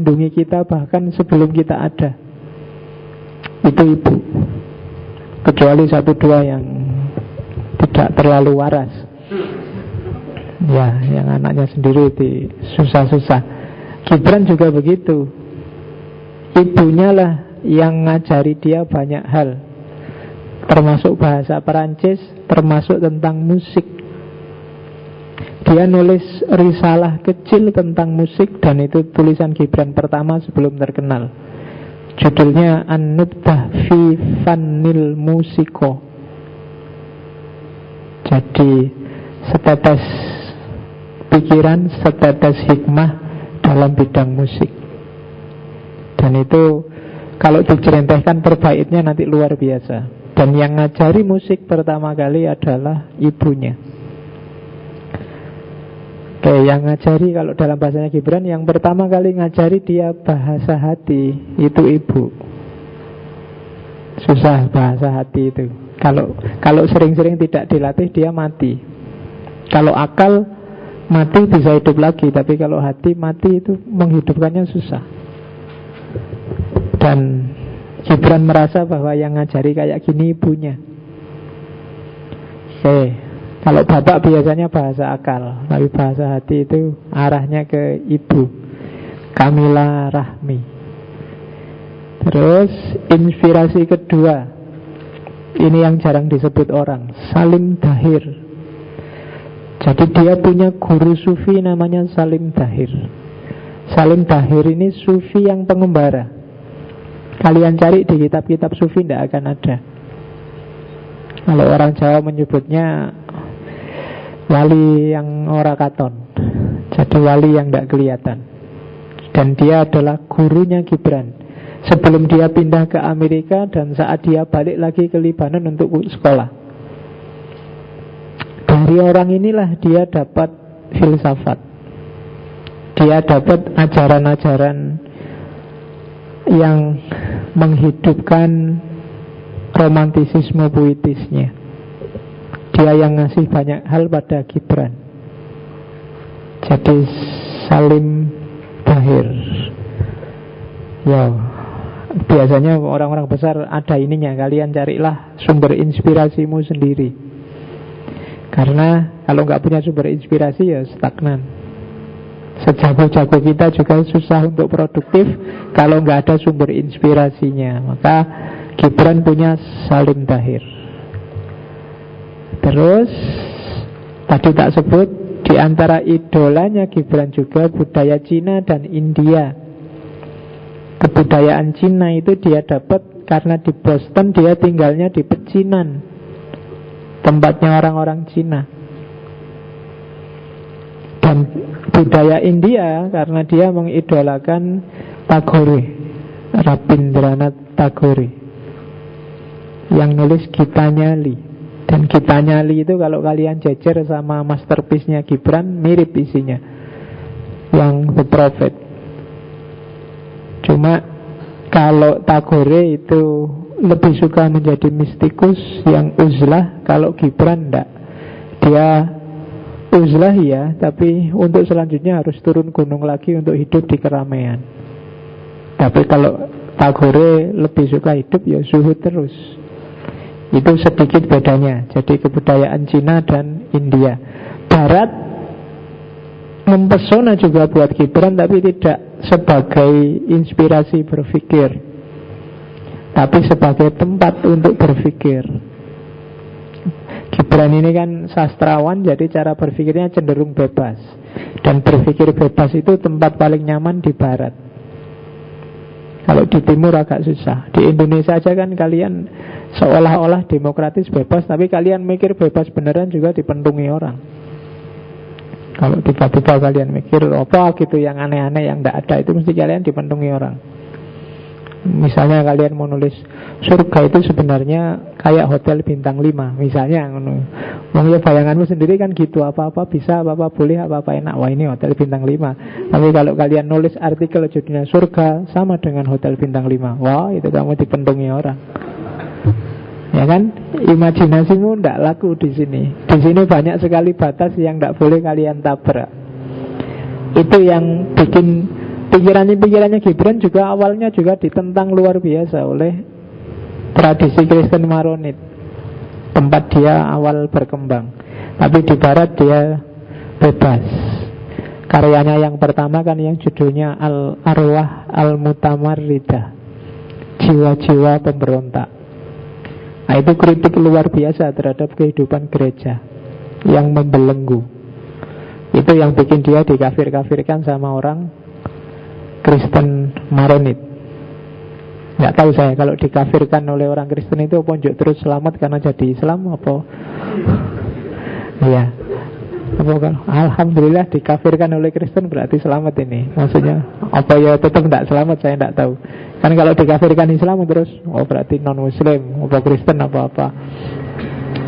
melindungi kita bahkan sebelum kita ada. Itu ibu. Kecuali satu dua yang tidak terlalu waras, ya, yang anaknya sendiri di susah-susah. Gibran juga begitu. Ibunya lah yang ngajari dia banyak hal, termasuk bahasa Perancis, termasuk tentang musik. Dia nulis risalah kecil tentang musik, dan itu tulisan Gibran pertama sebelum terkenal. Judulnya An-Nubdah fi Fannil Musiko. Jadi setetes pikiran, setetes hikmah dalam bidang musik. Dan itu kalau dicerentehkan perbaitnya nanti luar biasa. Dan yang ngajari musik pertama kali adalah ibunya. Oke, yang ngajari kalau dalam bahasanya Gibran, yang pertama kali ngajari dia bahasa hati itu ibu. Susah bahasa hati itu. Kalau sering-sering tidak dilatih dia mati. Kalau akal mati bisa hidup lagi, tapi kalau hati mati itu menghidupkannya susah. Dan Gibran merasa bahwa yang ngajari kayak gini ibunya. Oke. Kalau bapak biasanya bahasa akal, tapi bahasa hati itu arahnya ke ibu, Kamila Rahmi. Terus inspirasi kedua, ini yang jarang disebut orang, Salim Dahir. Jadi dia punya guru sufi namanya Salim Dahir. Salim Dahir ini sufi yang pengembara. Kalian cari di kitab-kitab sufi tidak akan ada. Kalau orang Jawa menyebutnya wali yang ora katon. Jadi wali yang tidak kelihatan. Dan dia adalah gurunya Gibran sebelum dia pindah ke Amerika dan saat dia balik lagi ke Libanon untuk sekolah. Dari orang inilah dia dapat filsafat. Dia dapat ajaran-ajaran yang menghidupkan romantisisme puitisnya. Dia yang ngasih banyak hal pada Gibran. Jadi Salim Dahir. Ya, biasanya orang-orang besar ada ininya. Kalian carilah sumber inspirasimu sendiri. Karena kalau nggak punya sumber inspirasi ya stagnan. Sejago-jago kita juga susah untuk produktif kalau nggak ada sumber inspirasinya. Maka Gibran punya Salim Dahir. Terus tadi tak sebut, di antara idolanya Gibran juga budaya Cina dan India. Kebudayaan Cina itu dia dapat karena di Boston dia tinggalnya di pecinan, tempatnya orang-orang Cina. Dan budaya India karena dia mengidolakan Tagore, Rabindranath Tagore, yang nulis Gitanjali. Dan Gitanjali itu kalau kalian jejer sama masterpiece-nya Gibran mirip isinya, yang The Prophet. Cuma kalau Tagore itu lebih suka menjadi mistikus yang uzlah. Kalau Gibran enggak. Dia uzlah ya, tapi untuk selanjutnya harus turun gunung lagi untuk hidup di keramaian. Tapi kalau Tagore lebih suka hidup ya zuhud terus. Itu sedikit bedanya. Jadi kebudayaan Cina dan India. Barat mempesona juga buat Gibran, tapi tidak sebagai inspirasi berpikir, tapi sebagai tempat untuk berpikir. Gibran ini kan sastrawan, jadi cara berpikirnya cenderung bebas. Dan berpikir bebas itu tempat paling nyaman di Barat. Kalau di Timur agak susah. Di Indonesia aja kan kalian seolah-olah demokratis bebas, tapi kalian mikir bebas beneran juga dipentungi orang. Kalau tiba-tiba kalian mikir apa gitu yang aneh-aneh yang tidak ada, itu mesti kalian dipentungi orang. Misalnya kalian mau nulis surga itu sebenarnya kayak hotel bintang 5 misalnya. Ya bayanganmu sendiri kan gitu, apa-apa bisa, apa-apa boleh, apa-apa enak. Wah ini hotel bintang 5. Tapi kalau kalian nulis artikel judulnya surga sama dengan hotel bintang 5, wah itu kamu dipentungi orang. Ya kan, imajinasimu tidak laku di sini. Di sini banyak sekali batas yang tidak boleh kalian tabrak. Itu yang bikin pikirannya Gibran juga awalnya juga ditentang luar biasa oleh tradisi Kristen Maronit, tempat dia awal berkembang. Tapi di barat dia bebas. Karyanya yang pertama kan yang judulnya Al-Arwah Al-Mutamarridah, jiwa-jiwa pemberontak. Nah, itu kritik luar biasa terhadap kehidupan gereja yang membelenggu. Itu yang bikin dia dikafir-kafirkan sama orang Kristen Maronit. Nggak tahu saya kalau dikafirkan oleh orang Kristen itu apa njuk terus selamat karena jadi Islam apa? Iya. Alhamdulillah dikafirkan oleh Kristen berarti selamat ini. Maksudnya apa ya tetap tidak selamat, saya tidak tahu. Kan kalau dikafirkan Islam terus berarti non Muslim, apa Kristen apa-apa.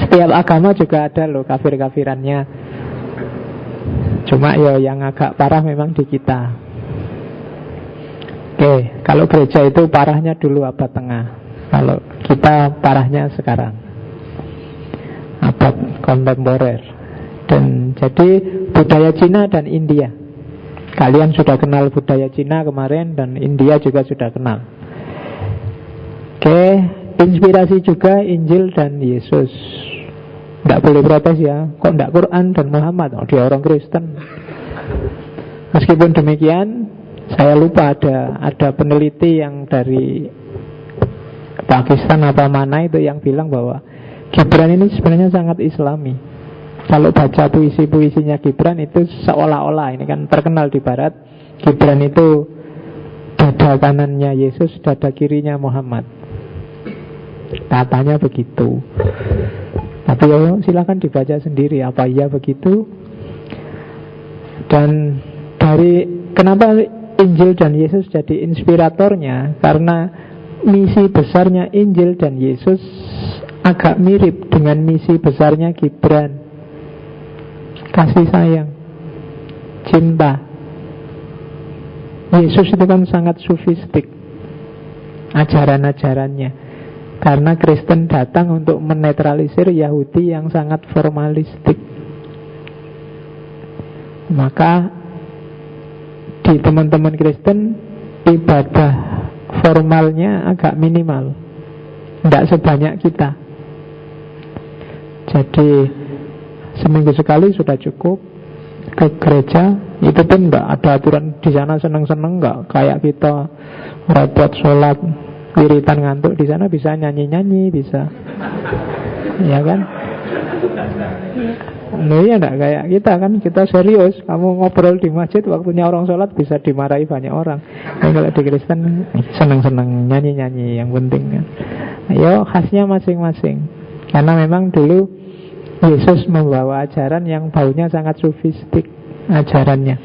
Setiap agama juga ada loh kafir-kafirannya. Cuma ya yang agak parah memang di kita. Oke, kalau gereja itu parahnya dulu abad tengah. Kalau kita parahnya sekarang abad kontemporer. Dan jadi budaya Cina dan India, kalian sudah kenal budaya Cina kemarin, dan India juga sudah kenal. Oke, inspirasi juga Injil dan Yesus. Tidak boleh protes ya, kok tidak Quran dan Muhammad? Oh, dia orang Kristen. Meskipun demikian, saya lupa ada peneliti yang dari Pakistan apa mana itu yang bilang bahwa Gibran ini sebenarnya sangat Islami. Kalau baca puisi-puisinya Gibran itu seolah-olah, ini kan terkenal di barat, Gibran itu dada kanannya Yesus, dada kirinya Muhammad. Katanya begitu. Tapi ya silakan dibaca sendiri apa iya begitu. Dan dari kenapa Injil dan Yesus jadi inspiratornya, karena misi besarnya Injil dan Yesus agak mirip dengan misi besarnya Gibran. Kasih sayang, cinta. Yesus itu kan sangat sufistik ajaran-ajarannya, karena Kristen datang untuk menetralisir Yahudi yang sangat formalistik. Maka di teman-teman Kristen ibadah formalnya agak minimal, tidak sebanyak kita. Jadi seminggu sekali sudah cukup ke gereja. Itu pun enggak ada aturan di sana seneng-seneng, enggak kayak kita repot sholat wiritan ngantuk. Di sana bisa nyanyi-nyanyi, bisa, ya kan? Nah, iya enggak kayak kita kan, kita serius. Kamu ngobrol di masjid waktunya orang sholat bisa dimarahi banyak orang. Nah, kalau di Kristen seneng-seneng nyanyi-nyanyi yang penting kan. Ayo khasnya masing-masing. Karena memang dulu Yesus membawa ajaran yang baunya sangat sufistik ajarannya.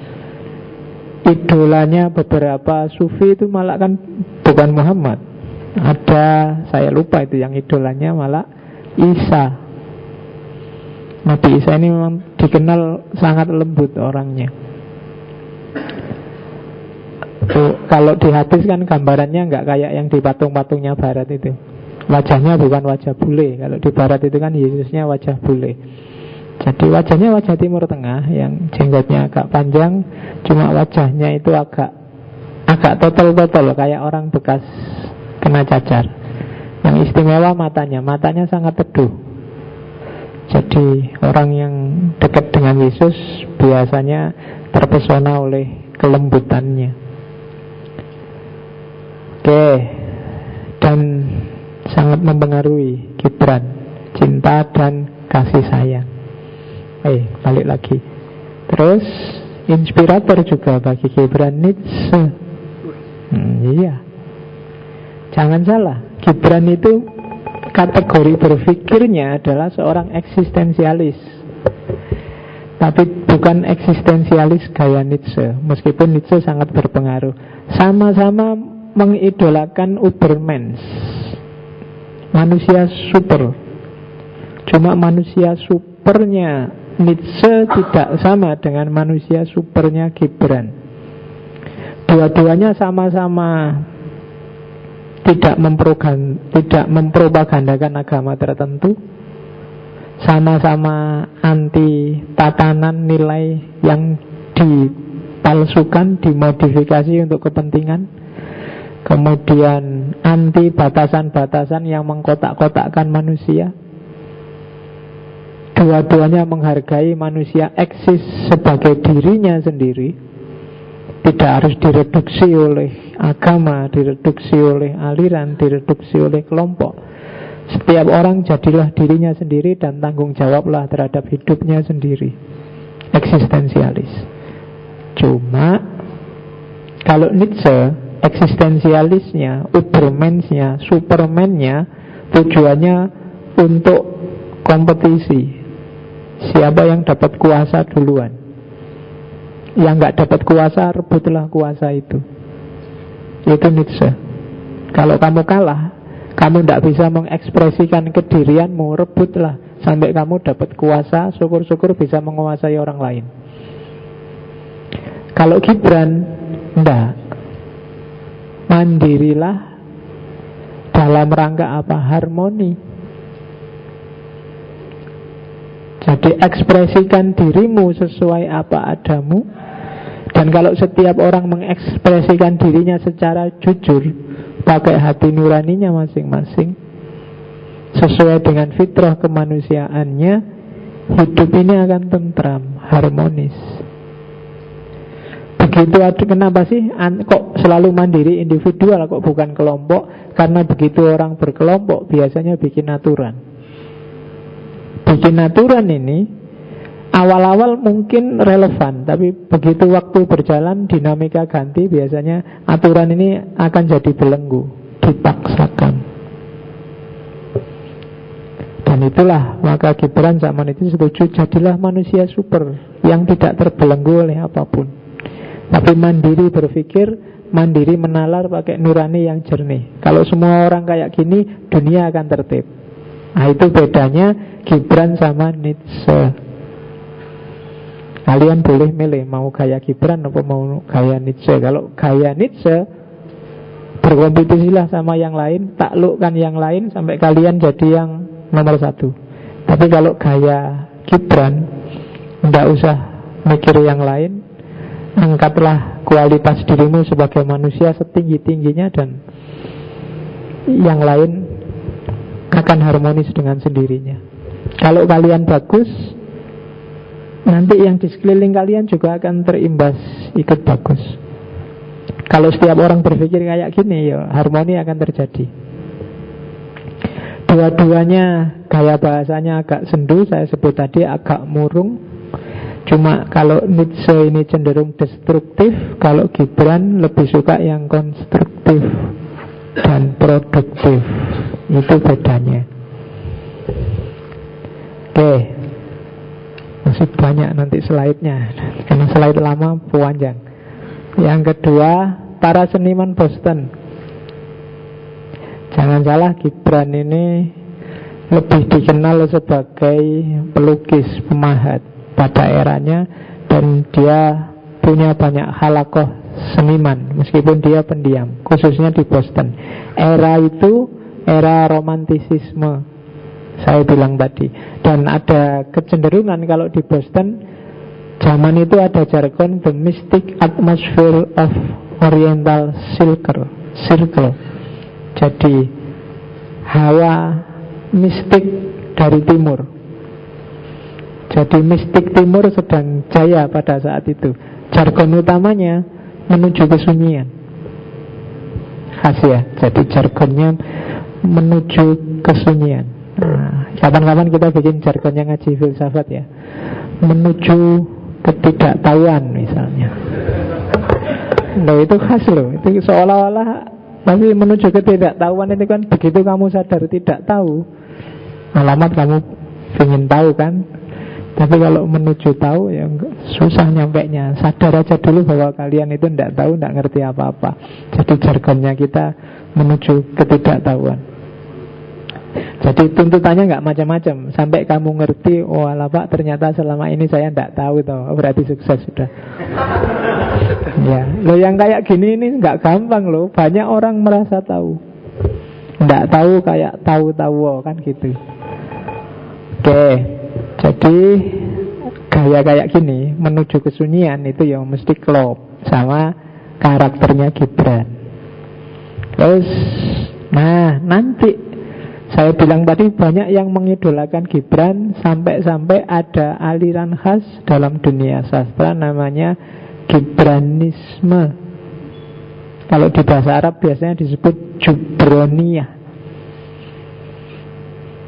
Idolanya beberapa sufi itu malah kan bukan Muhammad. Ada, saya lupa itu yang idolanya malah Isa. Nabi Isa ini memang dikenal sangat lembut orangnya. Kalau di hadis kan gambarannya nggak kayak yang di patung-patungnya barat itu. Wajahnya bukan wajah bule. Kalau di barat itu kan Yesusnya wajah bule. Jadi wajahnya wajah Timur Tengah, yang jenggotnya agak panjang, cuma wajahnya itu agak totol-totol kayak orang bekas kena cacar. Yang istimewa matanya sangat teduh. Jadi orang yang dekat dengan Yesus biasanya terpesona oleh kelembutannya. Oke. Dan sangat mempengaruhi Gibran, cinta dan kasih sayang. Balik lagi. Terus inspirator juga bagi Gibran Nietzsche. Iya. Jangan salah, Gibran itu kategori berpikirnya adalah seorang eksistensialis. Tapi bukan eksistensialis gaya Nietzsche. Meskipun Nietzsche sangat berpengaruh. Sama-sama mengidolakan Ubermensch, manusia super. Cuma manusia supernya Nietzsche tidak sama dengan manusia supernya Gibran. Dua-duanya sama-sama tidak mempropagandakan agama tertentu, sama-sama anti tatanan nilai yang dipalsukan, dimodifikasi untuk kepentingan. Kemudian anti batasan-batasan yang mengkotak-kotakkan manusia. Dua-duanya menghargai manusia eksis sebagai dirinya sendiri, tidak harus direduksi oleh agama, direduksi oleh aliran, direduksi oleh kelompok. Setiap orang jadilah dirinya sendiri dan tanggung jawablah terhadap hidupnya sendiri. Eksistensialis. Cuma kalau Nietzsche, eksistensialisnya, Ubermensnya, Supermannya, tujuannya untuk kompetisi. Siapa yang dapat kuasa duluan. Yang gak dapat kuasa, rebutlah kuasa itu. Itu Nietzsche. Kalau kamu kalah, kamu tidak bisa mengekspresikan kedirianmu, rebutlah sampai kamu dapat kuasa, syukur-syukur bisa menguasai orang lain. Kalau Gibran, enggak. Mandirilah dalam rangka apa? Harmoni. Jadi ekspresikan dirimu sesuai apa adamu. Dan kalau setiap orang mengekspresikan dirinya secara jujur, pakai hati nuraninya masing-masing, sesuai dengan fitrah kemanusiaannya, hidup ini akan tentram, harmonis. Begitu kenapa sih kok selalu mandiri individual, kok bukan kelompok? Karena begitu orang berkelompok biasanya bikin aturan. Bikin aturan ini awal-awal mungkin relevan, tapi begitu waktu berjalan, dinamika ganti, biasanya aturan ini akan jadi belenggu, dipaksakan. Dan itulah maka Gibran zaman itu setuju, jadilah manusia super yang tidak terbelenggu oleh apapun, tapi mandiri berpikir, mandiri menalar pakai nurani yang jernih. Kalau semua orang kayak gini, dunia akan tertib. Nah itu bedanya Gibran sama Nietzsche. Kalian boleh milih mau gaya Gibran atau mau gaya Nietzsche. Kalau gaya Nietzsche, berkompetisilah sama yang lain, taklukkan yang lain sampai kalian jadi yang nomor satu. Tapi kalau gaya Gibran, tidak usah mikir yang lain, angkatlah kualitas dirimu sebagai manusia setinggi-tingginya, dan yang lain akan harmonis dengan sendirinya. Kalau kalian bagus, nanti yang di sekeliling kalian juga akan terimbas, ikut bagus. Kalau setiap orang berpikir kayak gini, ya harmoni akan terjadi. Dua-duanya gaya bahasanya agak sendu, saya sebut tadi agak murung. Cuma kalau Nietzsche ini cenderung destruktif, kalau Gibran lebih suka yang konstruktif dan produktif. Itu bedanya. Oke, masih banyak nanti slide-nya, karena slide lama panjang. Yang kedua, para seniman Boston. Jangan salah, Gibran ini lebih dikenal sebagai pelukis, pemahat pada eranya, dan dia punya banyak halakoh seniman, meskipun dia pendiam, khususnya di Boston. Era itu era romantisisme, saya bilang tadi. Dan ada kecenderungan kalau di Boston zaman itu ada jargon the mystic atmosphere of Oriental circle. Jadi hawa mistik dari timur. Jadi mistik timur sedang jaya pada saat itu. Jargon utamanya menuju kesunyian. Khas ya. Jadi jargonnya menuju kesunyian. Nah, kapan-kapan kita bikin jargonnya ngaji filsafat ya. Menuju ketidaktahuan misalnya. Loh itu khas loh. Itu seolah-olah, tapi menuju ketidaktahuan itu kan begitu kamu sadar tidak tahu, alamat kamu ingin tahu kan. Tapi kalau menuju tahu ya susah nyampainya. Sadar aja dulu bahwa kalian itu tidak tahu, tidak ngerti apa-apa. Jadi jargonnya kita menuju ketidaktahuan. Jadi tuntutannya nggak macam-macam. Sampai kamu ngerti, oh alah Pak, ternyata selama ini saya tidak tahu toh. Berarti sukses sudah. Ya, lo yang kayak gini ini nggak gampang loh. Banyak orang merasa tahu, nggak tahu kayak tahu-tahu kan gitu. Oke. Jadi gaya kayak gini menuju kesunyian itu yang mesti klop sama karakternya Gibran. Terus, nah nanti saya bilang tadi banyak yang mengidolakan Gibran sampai-sampai ada aliran khas dalam dunia sastra namanya Gibranisme. Kalau di bahasa Arab biasanya disebut Jubroniyah.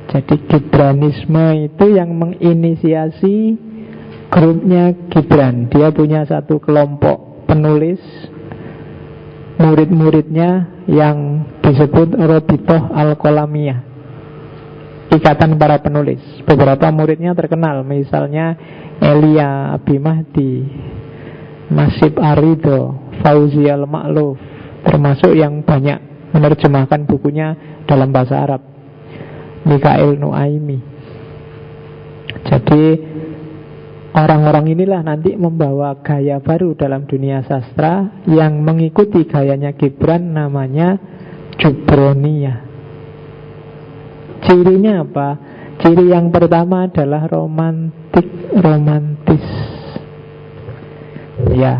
Jadi Gibranisme itu yang menginisiasi grupnya Gibran. Dia punya satu kelompok penulis, murid-muridnya yang disebut Robitoh Al-Qolamiyah, ikatan para penulis. Beberapa muridnya terkenal, misalnya Elia Abimahdi, Nasib Arido, Fauzi Al-Ma'luf, termasuk yang banyak menerjemahkan bukunya dalam bahasa Arab, Mikail Nuaimi. Jadi orang-orang inilah nanti membawa gaya baru dalam dunia sastra yang mengikuti gayanya Gibran, namanya Jubroniyah. Cirinya apa? Ciri yang pertama adalah romantis. Ya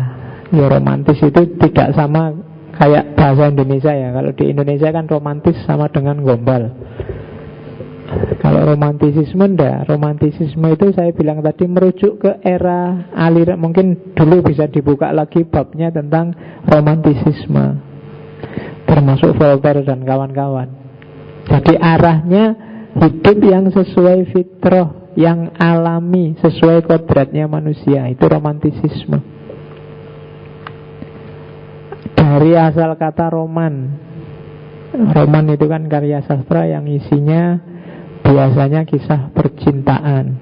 romantis itu tidak sama kayak bahasa Indonesia ya. Kalau di Indonesia kan romantis sama dengan gombal. Kalau romantisisme enggak. Romantisisme itu saya bilang tadi merujuk ke era aliran. Mungkin dulu bisa dibuka lagi babnya tentang romantisisme, termasuk Voltaire dan kawan-kawan. Jadi arahnya hidup yang sesuai fitrah, yang alami, sesuai kodratnya manusia. Itu romantisisme. Dari asal kata roman. Roman itu kan karya sastra yang isinya biasanya kisah percintaan.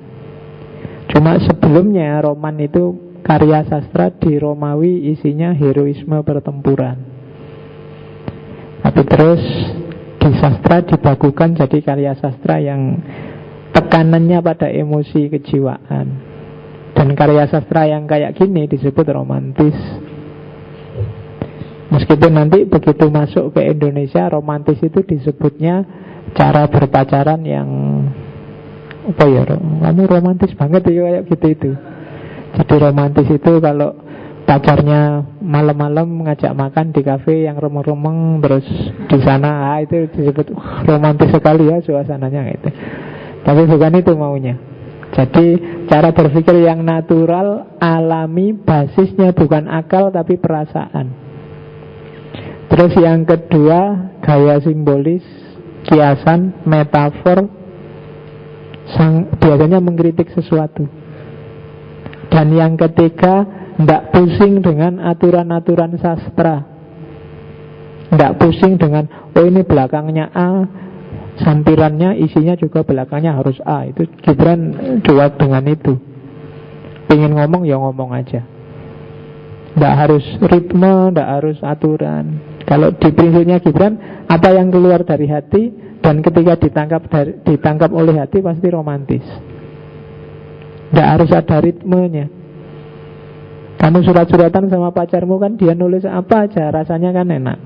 Cuma sebelumnya roman itu karya sastra di Romawi isinya heroisme pertempuran. Tapi terus di sastra dibagukan jadi karya sastra yang tekanannya pada emosi kejiwaan. Dan karya sastra yang kayak gini disebut romantis. Meskipun nanti begitu masuk ke Indonesia, romantis itu disebutnya cara berpacaran yang apa ya, kamu romantis banget ya kayak gitu itu. Jadi romantis itu kalau pacarnya malam-malam ngajak makan di kafe yang remeng-remeng, terus di sana itu disebut romantis sekali ya suasananya gitu. Tapi bukan itu maunya. Jadi cara berpikir yang natural, alami, basisnya bukan akal tapi perasaan. Terus yang kedua, gaya simbolis, kiasan, metafor, biasanya mengkritik sesuatu. Dan yang ketiga, tidak pusing dengan aturan-aturan sastra. Tidak pusing dengan, oh ini belakangnya A, sampirannya isinya juga belakangnya harus A. Itu Gibran jawab dengan itu. Pengen ngomong ya ngomong aja. Tidak harus ritme, tidak harus aturan. Kalau di prinsipnya Gibran, apa yang keluar dari hati dan ketika ditangkap oleh hati pasti romantis. Tidak harus ada ritmenya. Kamu surat-suratan sama pacarmu kan dia nulis apa aja, rasanya kan enak,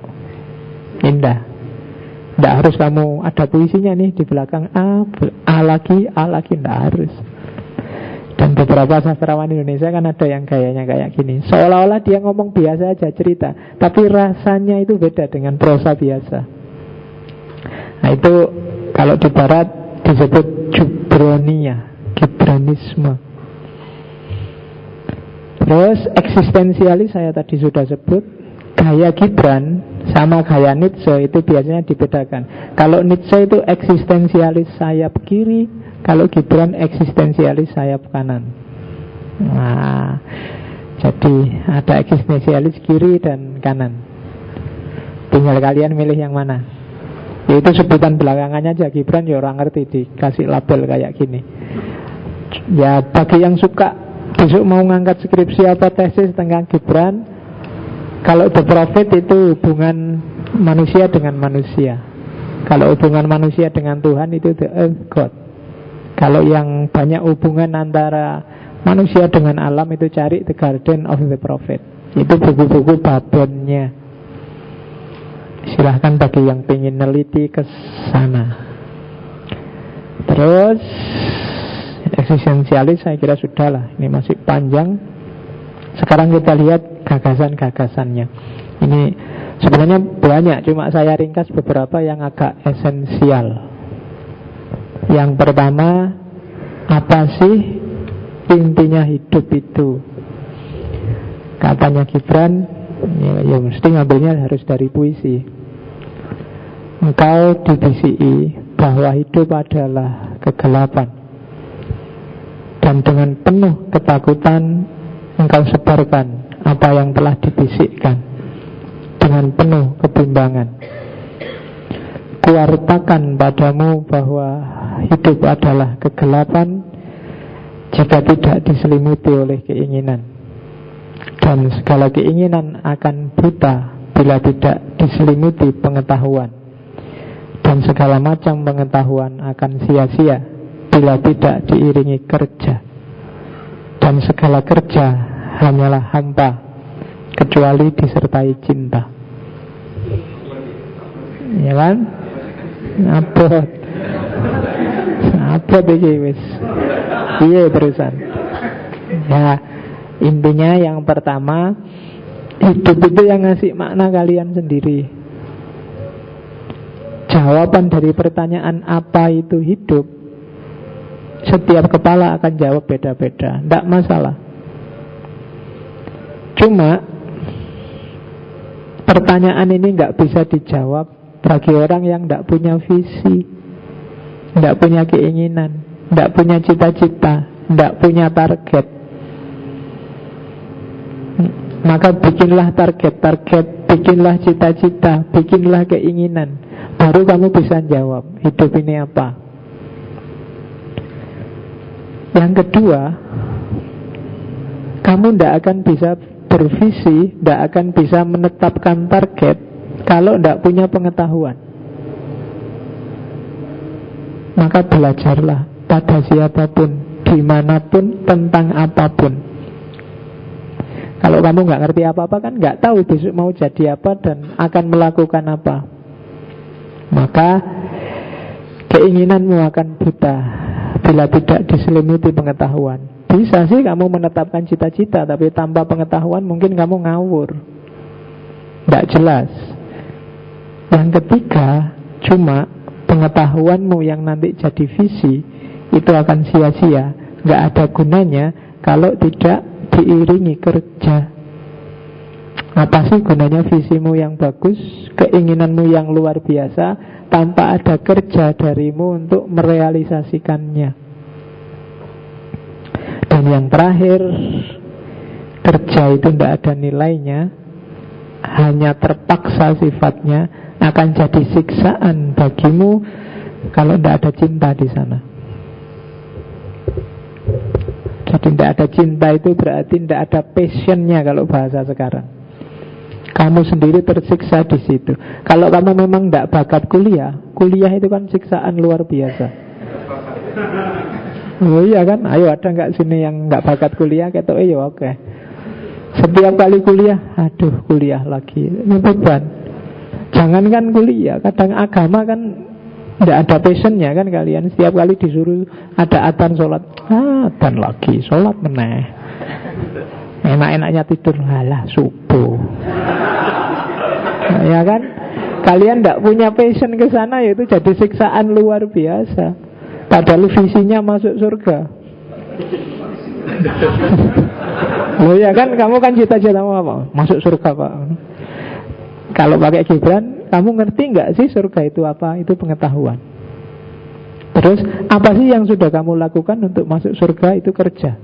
indah. Tidak harus kamu ada puisinya nih di belakang A lagi, tidak harus. Dan beberapa sastrawan Indonesia kan ada yang gayanya kayak gini, seolah-olah dia ngomong biasa aja cerita, tapi rasanya itu beda dengan prosa biasa. Nah itu kalau di barat disebut Jubroniyah, Gibranisme. Terus eksistensialis saya tadi sudah sebut. Gaya Gibran sama gaya Nietzsche itu biasanya dibedakan. Kalau Nietzsche itu eksistensialis sayap kiri, kalau Gibran eksistensialis sayap kanan. Nah, jadi ada eksistensialis kiri dan kanan. Tinggal kalian milih yang mana. Ya itu sebutan belakangannya aja. Gibran ya orang ngerti dikasih label kayak gini. Ya bagi yang suka besok mau ngangkat skripsi apa tesis tentang Gibran, kalau The Prophet itu hubungan manusia dengan manusia. Kalau hubungan manusia dengan Tuhan itu The Earth God. Kalau yang banyak hubungan antara manusia dengan alam itu cari The Garden of the Prophet. Itu buku-buku babonnya. Silahkan bagi yang pengen neliti ke sana. Terus eksistensialis saya kira sudahlah, ini masih panjang. Sekarang kita lihat gagasan-gagasannya. Ini sebenarnya banyak, cuma saya ringkas beberapa yang agak esensial. Yang pertama, apa sih intinya hidup itu? Katanya Gibran, ya mesti ngambilnya harus dari puisi. Engkau dibisiki bahwa hidup adalah kegelapan, dan dengan penuh ketakutan engkau sebarkan apa yang telah dibisikkan. Dengan penuh kebimbangan kuartakan padamu bahwa hidup adalah kegelapan jika tidak diselimuti oleh keinginan, dan segala keinginan akan buta bila tidak diselimuti pengetahuan, dan segala macam pengetahuan akan sia-sia bila tidak diiringi kerja, dan segala kerja hanyalah hampa kecuali disertai cinta. Ya kan? Abot iki wis. Piye terusan? Ya, intinya yang pertama, hidup itu yang ngasih makna kalian sendiri. Jawaban dari pertanyaan apa itu hidup, setiap kepala akan jawab beda-beda, tidak masalah. Cuma pertanyaan ini nggak bisa dijawab bagi orang yang tidak punya visi, tidak punya keinginan, tidak punya cita-cita, tidak punya target. Maka bikinlah target-target, bikinlah cita-cita, bikinlah keinginan. Baru kamu bisa jawab hidup ini apa. Yang kedua, kamu tidak akan bisa bervisi, tidak akan bisa menetapkan target kalau tidak punya pengetahuan. Maka belajarlah pada siapapun, dimanapun, tentang apapun. Kalau kamu nggak ngerti apa-apa kan nggak tahu besok mau jadi apa dan akan melakukan apa. Maka keinginanmu akan buta bila tidak diselimuti pengetahuan. Bisa sih kamu menetapkan cita-cita, tapi tanpa pengetahuan mungkin kamu ngawur, tidak jelas. Yang ketiga, cuma pengetahuanmu yang nanti jadi visi itu akan sia-sia, nggak ada gunanya kalau tidak diiringi kerja. Apa sih gunanya visimu yang bagus, keinginanmu yang luar biasa, tanpa ada kerja darimu untuk merealisasikannya? Dan yang terakhir, kerja itu tidak ada nilainya, hanya terpaksa sifatnya, akan jadi siksaan bagimu kalau tidak ada cinta di sana. Jadi tidak ada cinta itu berarti tidak ada passionnya kalau bahasa sekarang. Kamu sendiri tersiksa di situ. Kalau kamu memang tidak bakat kuliah, kuliah itu kan siksaan luar biasa. Oh iya kan, ayo ada nggak sini yang nggak bakat kuliah? Kata iya oke. Setiap kali kuliah, aduh kuliah lagi, ini beban. Jangankan kuliah, kadang agama kan tidak ada passionnya kan kalian. Setiap kali disuruh ada adzan sholat, adzan lagi, sholat meneh. Enak-enaknya tidur, halah subuh. Ya kan? Kalian tidak punya passion ke sana, yaitu jadi siksaan luar biasa. Padahal visinya masuk surga. Loh ya kan, kamu kan cita-cita apa? Masuk surga Pak. Kalau pakai Gibran, kamu ngerti nggak sih surga itu apa? Itu pengetahuan. Terus apa sih yang sudah kamu lakukan untuk masuk surga? Itu kerja.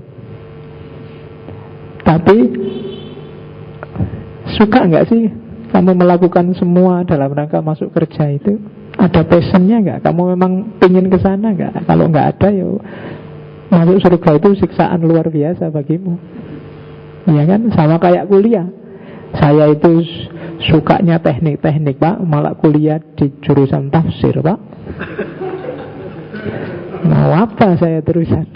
Tapi suka nggak sih kamu melakukan semua dalam rangka masuk kerja itu? Ada passionnya nggak? Kamu memang pingin ke sana nggak? Kalau nggak ada, ya masuk surga itu siksaan luar biasa bagimu. Ya kan? Sama kayak kuliah. Saya itu sukanya teknik-teknik Pak, malah kuliah di jurusan tafsir Pak. Mau apa saya terusan?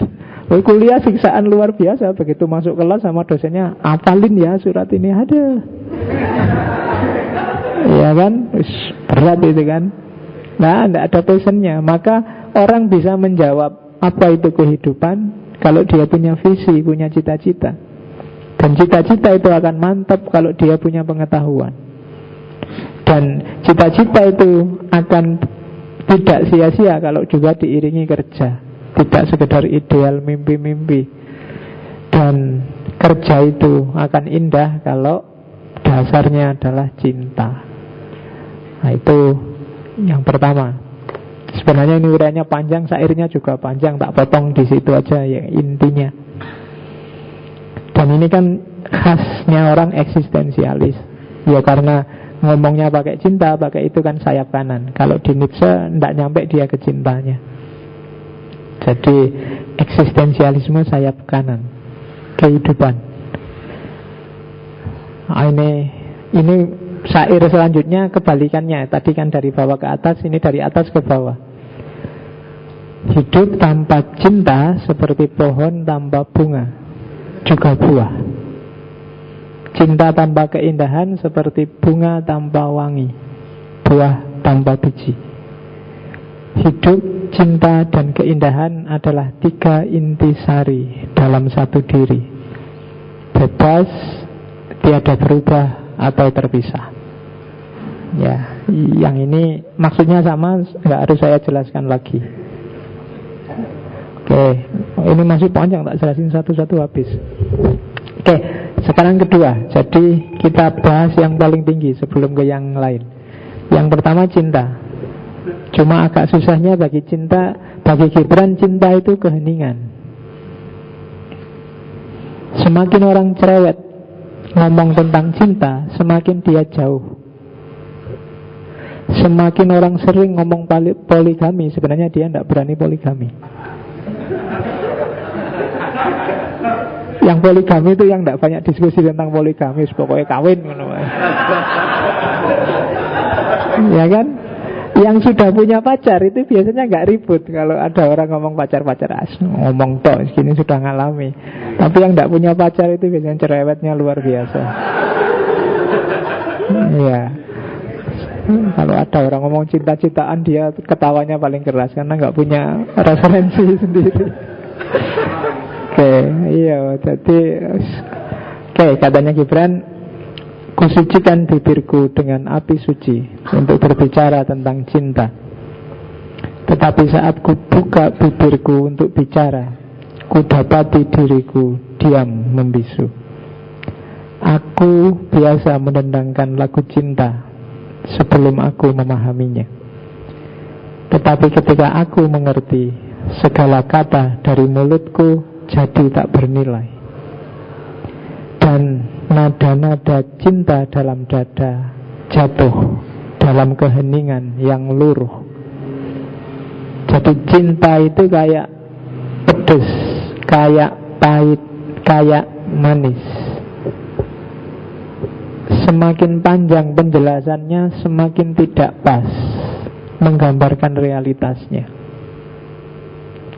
Kuliah siksaan luar biasa. Begitu masuk kelas sama dosennya, apalin ya surat ini, ada. Ya kan, berat itu kan. Nah, tidak ada passionnya. Maka orang bisa menjawab apa itu kehidupan kalau dia punya visi, punya cita-cita. Dan cita-cita itu akan mantap kalau dia punya pengetahuan. Dan cita-cita itu akan tidak sia-sia kalau juga diiringi kerja. Tidak sekedar ideal mimpi-mimpi. Dan kerja itu akan indah kalau dasarnya adalah cinta. Nah, itu yang pertama. Sebenarnya ini uraiannya panjang, syairnya juga panjang, tak potong di situ aja ya intinya. Dan ini kan khasnya orang eksistensialis. Ya karena ngomongnya pakai cinta, pakai itu kan sayap kanan. Kalau di Nietzsche tidak nyampe dia ke cintanya. Jadi eksistensialisme sayap kanan, kehidupan. Nah, ini syair selanjutnya kebalikannya. Tadi kan dari bawah ke atas, ini dari atas ke bawah. Hidup tanpa cinta seperti pohon tanpa bunga, juga buah. Cinta tanpa keindahan seperti bunga tanpa wangi, buah tanpa biji. Hidup, cinta, dan keindahan adalah 3 intisari dalam satu diri. Bebas, tiada berubah atau terpisah. Ya, yang ini maksudnya sama, nggak harus saya jelaskan lagi. Oke, ini masih panjang, tak jelasin satu-satu habis. Oke, sekarang kedua. Jadi kita bahas yang paling tinggi sebelum ke yang lain. Yang pertama cinta. Cuma agak susahnya bagi Gibran cinta itu keheningan. Semakin orang cerewet ngomong tentang cinta, semakin dia jauh. Semakin orang sering ngomong poligami, sebenarnya dia tidak berani poligami. Yang poligami itu yang tidak banyak diskusi tentang poligami, pokoknya kawin. Ya kan? Yang sudah punya pacar itu biasanya nggak ribut. Kalau ada orang ngomong pacar-pacar, ngomong tok, segini sudah ngalami. Tapi yang nggak punya pacar itu biasanya cerewetnya luar biasa. Iya. Kalau ada orang ngomong cinta-cintaan, dia ketawanya paling keras karena nggak punya referensi sendiri. Oke, iya. Jadi, katanya Gibran, kusucikan bibirku dengan api suci untuk berbicara tentang cinta. Tetapi saat ku buka bibirku untuk bicara, ku dapati diriku diam membisu. Aku biasa mendendangkan lagu cinta sebelum aku memahaminya. Tetapi ketika aku mengerti, segala kata dari mulutku jadi tak bernilai. Dan nada-nada cinta dalam dada jatuh dalam keheningan yang luruh. Jadi cinta itu kayak pedes, kayak pahit, kayak manis. Semakin panjang penjelasannya, semakin tidak pas menggambarkan realitasnya.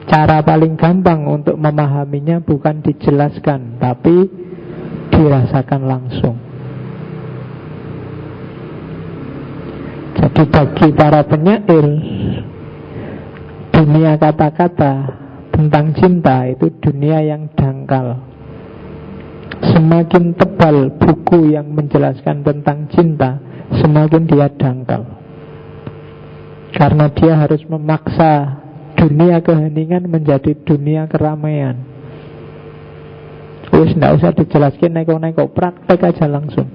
Cara paling gampang untuk memahaminya bukan dijelaskan, tapi dirasakan langsung. Jadi bagi para penyair, dunia kata-kata tentang cinta itu dunia yang dangkal. Semakin tebal buku yang menjelaskan tentang cinta, semakin dia dangkal. Karena dia harus memaksa dunia keheningan menjadi dunia keramaian. Wis ndak usah dijelaskan, neko-neko, praktek aja langsung.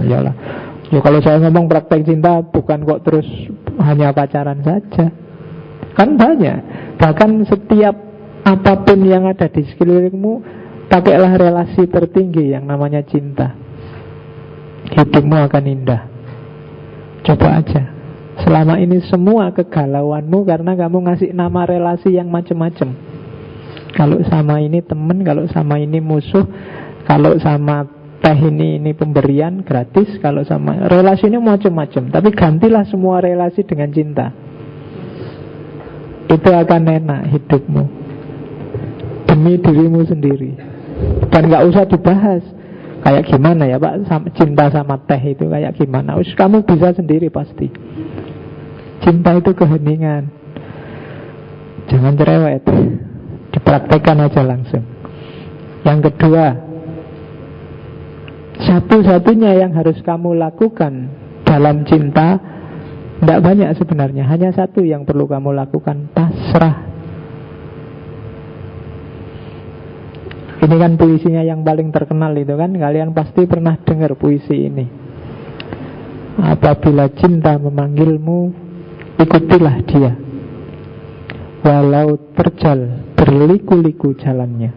Iyalah. Ya kalau saya ngomong praktek cinta, bukan kok terus hanya pacaran saja. Kan banyak. Bahkan setiap apapun yang ada di sekelilingmu, pakailah relasi tertinggi yang namanya cinta. Hidupmu akan indah. Coba aja. Selama ini semua kegalauanmu karena kamu ngasih nama relasi yang macam-macam. Kalau sama ini teman, kalau sama ini musuh, kalau sama teh ini pemberian gratis, kalau sama relasi ini macam-macam. Tapi gantilah semua relasi dengan cinta. Itu akan enak hidupmu demi dirimu sendiri. Dan gak usah dibahas kayak gimana ya Pak, cinta sama teh itu kayak gimana. Kamu bisa sendiri pasti. Cinta itu keheningan. Jangan cerewet. Dipraktekkan aja langsung. Yang kedua, satu-satunya yang harus kamu lakukan dalam cinta, tidak banyak sebenarnya, hanya satu yang perlu kamu lakukan, pasrah. Ini kan puisinya yang paling terkenal itu kan, kalian pasti pernah dengar puisi ini. Apabila cinta memanggilmu, ikutilah dia, walau terjal berliku-liku jalannya.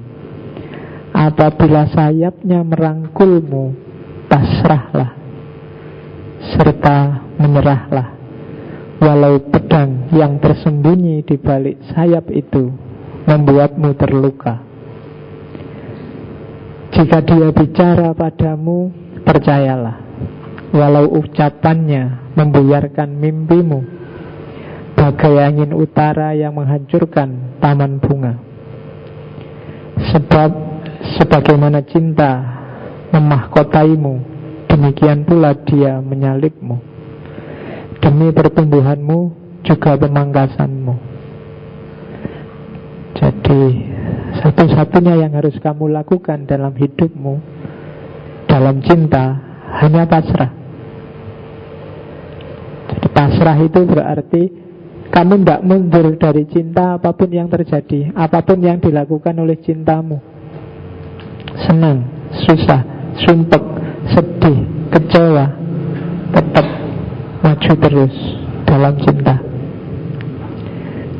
Apabila sayapnya merangkulmu, pasrahlah serta menyerahlah, walau pedang yang tersembunyi di balik sayap itu membuatmu terluka. Jika dia bicara padamu, percayalah, walau ucapannya membuyarkan mimpimu, bagai angin utara yang menghancurkan taman bunga. Sebab sebagaimana cinta memahkotaimu, demikian pula dia menyalipmu. Demi pertumbuhanmu juga pemangkasanmu. Jadi satu-satunya yang harus kamu lakukan dalam hidupmu, dalam cinta, hanya pasrah. Jadi pasrah itu berarti kamu tidak mundur dari cinta apapun yang terjadi, apapun yang dilakukan oleh cintamu. Senang, susah, sumpek, sedih, kecewa, tetap maju terus dalam cinta.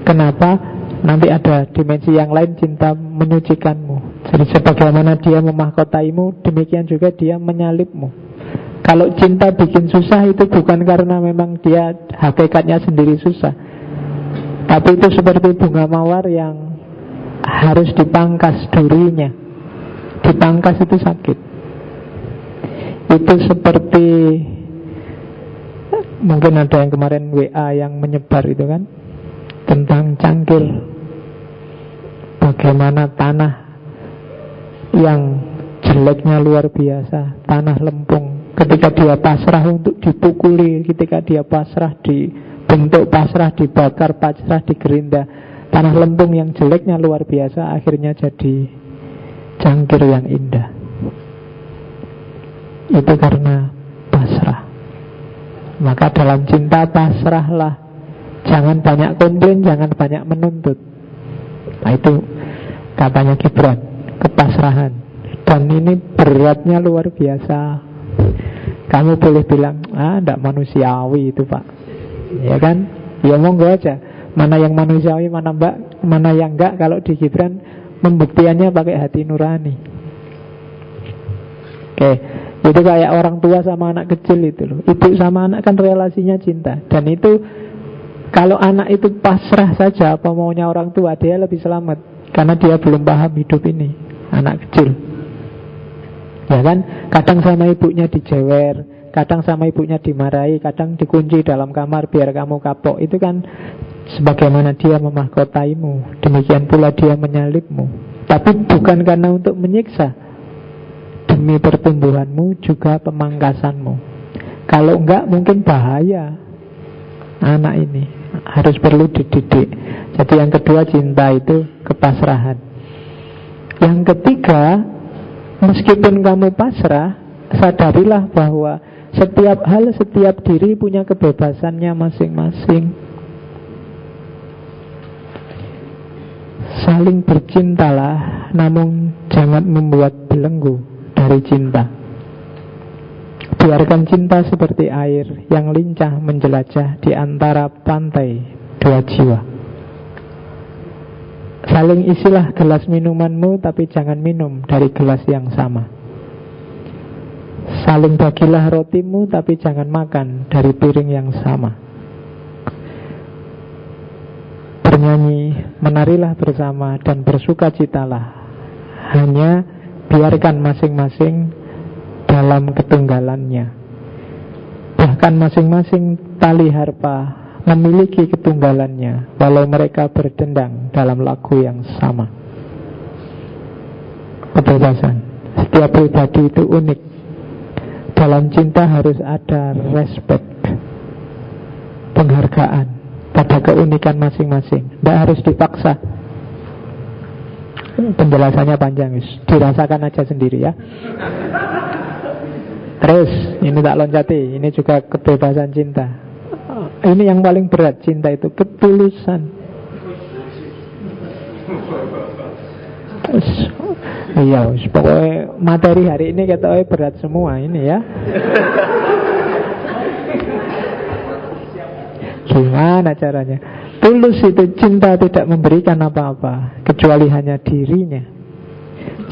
Kenapa? Nanti ada dimensi yang lain, cinta menyucikanmu. Jadi sebagaimana dia memahkotaimu, demikian juga dia menyalipmu. Kalau cinta bikin susah, itu bukan karena memang dia hakikatnya sendiri susah, tapi itu seperti bunga mawar yang harus dipangkas durinya. Dipangkas itu sakit. Itu seperti, mungkin ada yang kemarin WA yang menyebar itu kan, tentang cangkir. Bagaimana tanah yang jeleknya luar biasa, tanah lempung, ketika dia pasrah untuk dipukuli, ketika dia pasrah dibentuk, pasrah dibakar, pasrah digerinda, tanah lempung yang jeleknya luar biasa akhirnya jadi cangkir yang indah. Itu karena pasrah. Maka dalam cinta pasrahlah. Jangan banyak komplain, jangan banyak menuntut. Nah itu katanya Gibran, kepasrahan. Dan ini beratnya luar biasa. Kamu boleh bilang, tidak manusiawi itu Pak, ya kan? Ya monggo aja. Mana yang manusiawi, mana yang enggak. Kalau di Gibran pembuktiannya pakai hati nurani. Oke, itu kayak orang tua sama anak kecil itu loh. Ibu sama anak kan relasinya cinta. Dan itu kalau anak itu pasrah saja apa maunya orang tua, dia lebih selamat, karena dia belum paham hidup ini. Anak kecil, ya kan, kadang sama ibunya dijewer, kadang sama ibunya dimarahi, kadang dikunci dalam kamar biar kamu kapok. Itu kan sebagaimana dia memahkotaimu, demikian pula dia menyalipmu. Tapi bukan karena untuk menyiksa, demi pertumbuhanmu juga pemangkasanmu. Kalau enggak mungkin bahaya. Anak ini harus perlu dididik. Jadi yang kedua, cinta itu kepasrahan. Yang ketiga, meskipun kamu pasrah, sadarilah bahwa setiap hal, setiap diri punya kebebasannya masing-masing. Saling bercintalah, namun jangan membuat belenggu dari cinta. Biarkan cinta seperti air yang lincah menjelajah di antara pantai dua jiwa. Saling isilah gelas minumanmu, tapi jangan minum dari gelas yang sama. Saling bagilah rotimu, tapi jangan makan dari piring yang sama. Bernyanyi, menarilah bersama dan bersukacitalah. Hanya biarkan masing-masing dalam ketunggalannya. Bahkan masing-masing tali harpa memiliki ketunggalannya, walau mereka berdendang dalam lagu yang sama. Kebebasan. Setiap pribadi itu unik. Dalam cinta harus ada respect, penghargaan pada keunikan masing-masing. Tidak harus dipaksa. Penjelasannya panjang, dirasakan aja sendiri ya. Terus, ini tak loncati, ini juga kebebasan cinta. Ini yang paling berat, cinta itu ketulusan. Iya, pokoknya materi hari ini katanya berat semua ini ya. Gimana caranya? Tulus itu cinta tidak memberikan apa-apa kecuali hanya dirinya.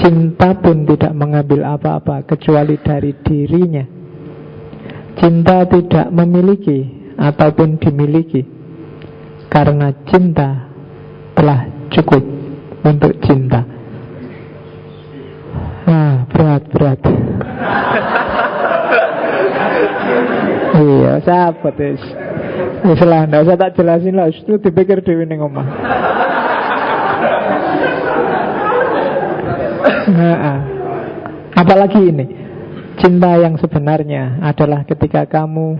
Cinta pun tidak mengambil apa-apa kecuali dari dirinya. Cinta tidak memiliki ataupun dimiliki, karena cinta telah cukup untuk cinta. Berat. Iya, sahabat es. Islah, nggak usah tak jelasin lah. Itu dipikir dewi ning omah. Apalagi ini, cinta yang sebenarnya adalah ketika kamu